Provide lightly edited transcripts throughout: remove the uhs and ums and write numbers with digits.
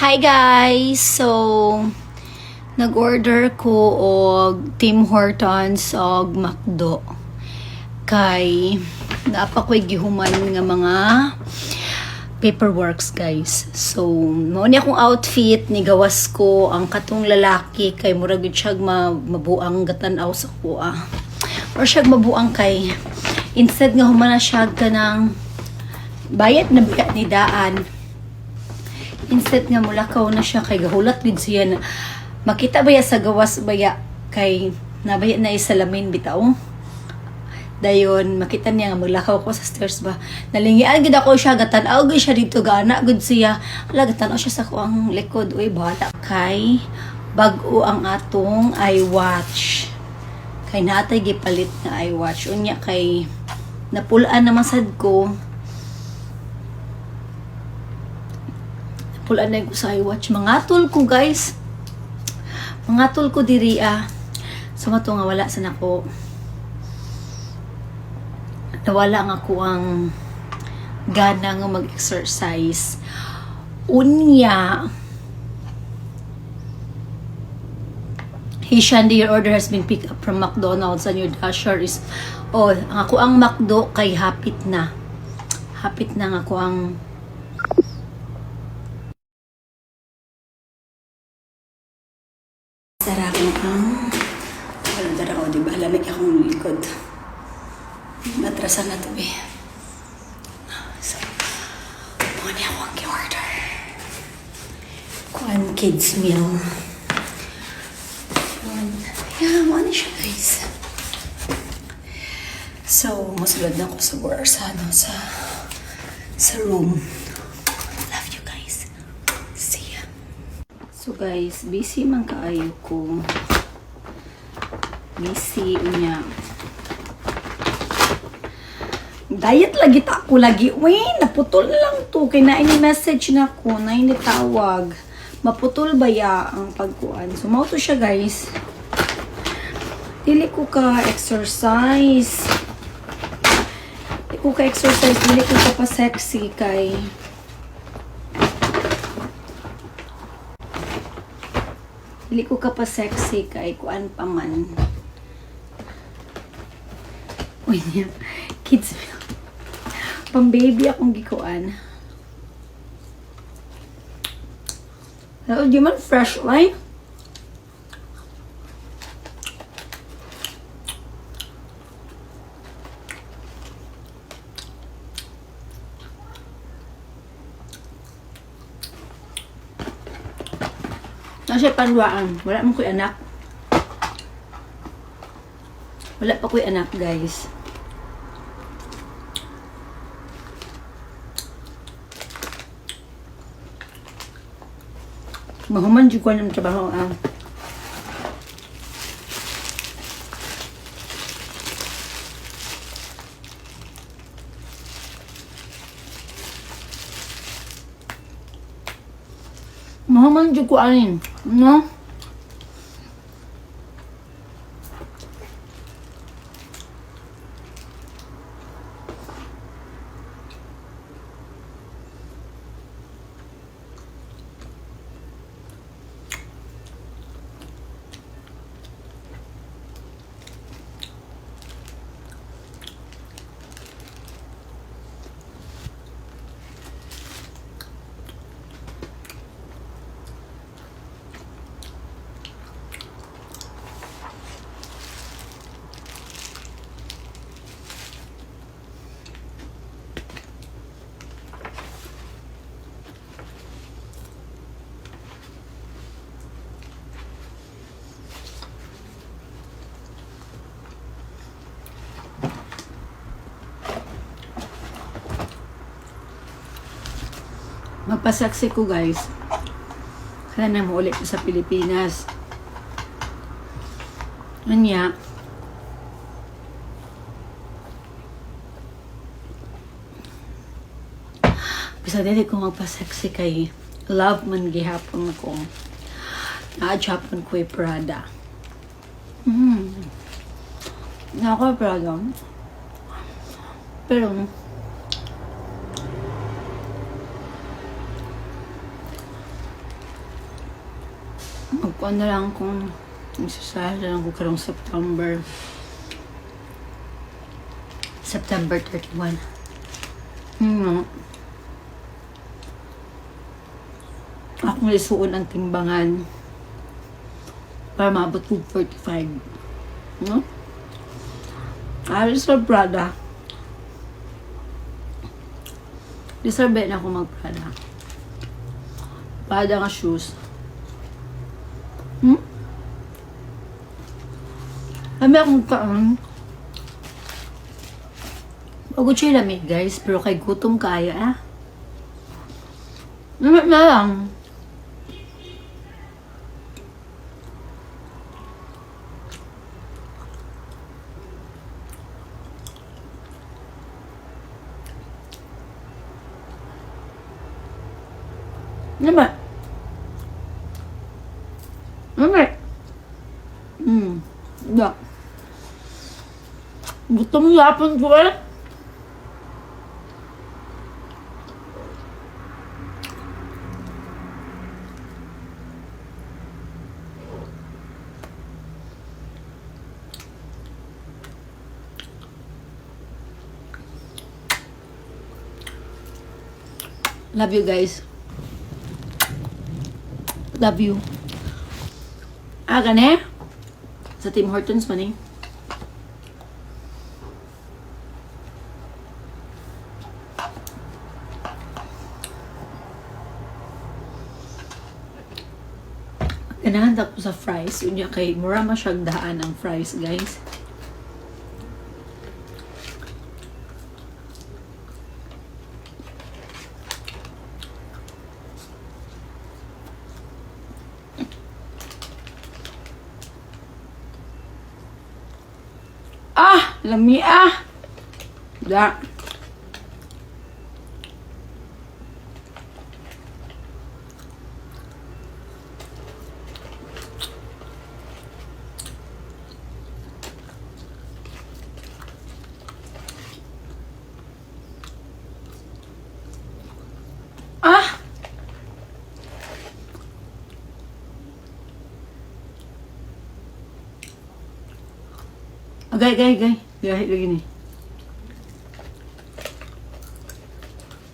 Hi guys! So, nag-order ko og Tim Hortons og McDo. Kay, napakoy gihuman nga mga paperworks guys. So, mao ni akong outfit, ni gawas ko ang katong lalaki kay murag gyud siya mabuang gatan-aw sa kuha. Or siya mabuang kay instead nga humana siya kanang bayad na biya ni daan. Instead nga mulakaw na siya kay gahulat din siya na makita baya sa gawas baya kay nabaya na isalamin bitaw. Dayon makita niya nga maglakaw ko sa stairs ba. Nalingian gid ako siya gatan-aw gid siya dito gana gud siya. Wala gatan-aw siya sa kuang likod uy bala kay bag-o ang atong iWatch. Kay natay gipalit na iWatch unya kay napulaan naman sad ko. Pulaan na ko sa iWatch. Mga tool ko guys. Mga tool ko diri sa mato nga wala sa nako. Nawala nga ko ang gana nga mag-exercise. Unya. Hey Shandy, your order has been picked up from McDonald's and your dasher is ako ang McDo kay hapit na. Hapit na nga ko ang sarap na walang dara ko, diba? Lamig akong likod. Natrasan na to, eh. So, muna ako ang order. Kuan kids meal. Yeah, muna siya, guys. So, masulad na ako sa sa room. Love you, guys. See ya. So guys, busy man kaayo ko. Busy unya. Diet lagi ta ako lagi. Uy, naputol lang to. Kay na ini message na ko, na ini tawag. Maputol ba ya ang pagkuan? So mao to siya guys. Dili ko ka exercise. Dili ko ka exercise, dili ko ka pa sexy kay dili ko ka pa sexy kay kuan pa man. Uy niya. Kids. Pang baby akong gikuan. Ano, di man fresh line? Nasa panduaan. Wala man ko'y anak. Wala pa ko'y anak, guys. Mahuman dyan ko ng trabaho. Mahuman dyan ko anin. No? Magpasaksi ko guys. Kaya na mo ulit sa Pilipinas. Anya. Bisa dili ko magpasaksi kay love man gihapon ko. Na-Japon ko Prada. Nako Prada. Pero Magkuhan na lang kung isasahal na lang ko karong September 31. Ako lisuon ang timbangan para maabot ko 45. No? Alis sa Prada. Deserve na ako mag-Prada. Prada nga shoes. Kami akong kaan. Pagod siya lamig, guys. Pero kay gutom kaya, ah. Namit na lang. Namit. Namit. Da. Gutom yapon ko eh. Love you guys. Love you. Gane? Sa Tim Hortons man eh. Ganahan ko sa fries. Unya kay mura masyag daan ang fries, guys. Lami ah. Da. Gay. Gay lagi ni.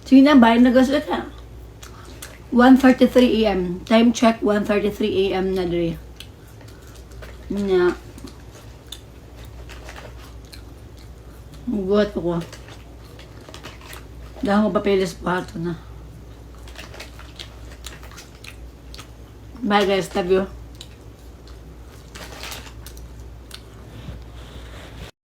Sige na, bayan na gaslit na. 1:33 AM. Time check, 1:33 AM na dre. Na. Mugot ko. Dahil ko papilis pa ito na. Bye guys, love you.